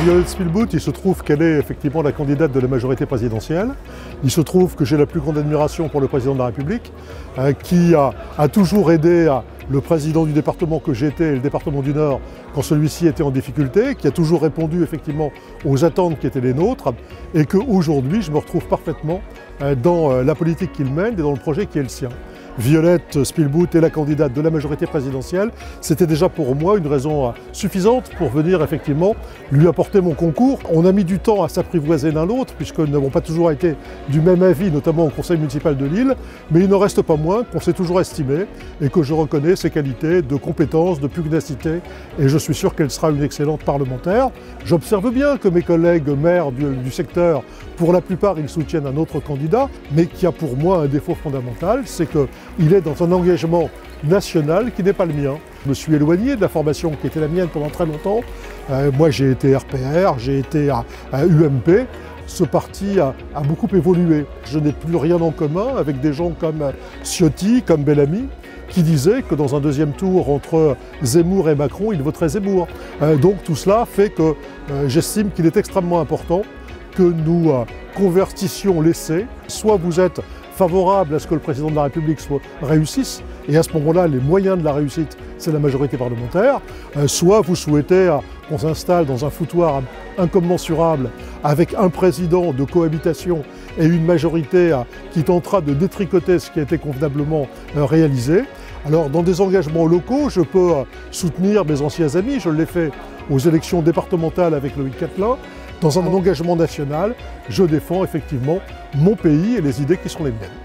Violette Spilbout, il se trouve qu'elle est effectivement la candidate de la majorité présidentielle. Il se trouve que j'ai la plus grande admiration pour le président de la République, qui a toujours aidé le président du département que j'étais, le département du Nord, quand celui-ci était en difficulté, qui a toujours répondu effectivement aux attentes qui étaient les nôtres, et qu'aujourd'hui je me retrouve parfaitement dans la politique qu'il mène et dans le projet qui est le sien. Violette Spilbout est la candidate de la majorité présidentielle. C'était déjà pour moi une raison suffisante pour venir effectivement lui apporter mon concours. On a mis du temps à s'apprivoiser l'un l'autre puisque nous n'avons pas toujours été du même avis, notamment au conseil municipal de Lille, mais il n'en reste pas moins qu'on s'est toujours estimé et que je reconnais ses qualités de compétence, de pugnacité, et je suis sûr qu'elle sera une excellente parlementaire. J'observe bien que mes collègues maires du secteur, pour la plupart, ils soutiennent un autre candidat, mais qui a pour moi un défaut fondamental, c'est qu'il est dans un engagement national qui n'est pas le mien. Je me suis éloigné de la formation qui était la mienne pendant très longtemps. Moi, j'ai été RPR, j'ai été à UMP. Ce parti a beaucoup évolué. Je n'ai plus rien en commun avec des gens comme Ciotti, comme Bellamy, qui disaient que dans un deuxième tour entre Zemmour et Macron, il voterait Zemmour. Donc tout cela fait que j'estime qu'il est extrêmement important que nous convertissions l'essai. Soit vous êtes favorable à ce que le président de la République réussisse, et à ce moment-là, les moyens de la réussite, c'est la majorité parlementaire, soit vous souhaitez qu'on s'installe dans un foutoir incommensurable avec un président de cohabitation et une majorité qui tentera de détricoter ce qui a été convenablement réalisé. Alors, dans des engagements locaux, je peux soutenir mes anciens amis, je l'ai fait aux élections départementales avec Loïc Quatelin. Dans un engagement national, je défends effectivement mon pays et les idées qui sont les miennes.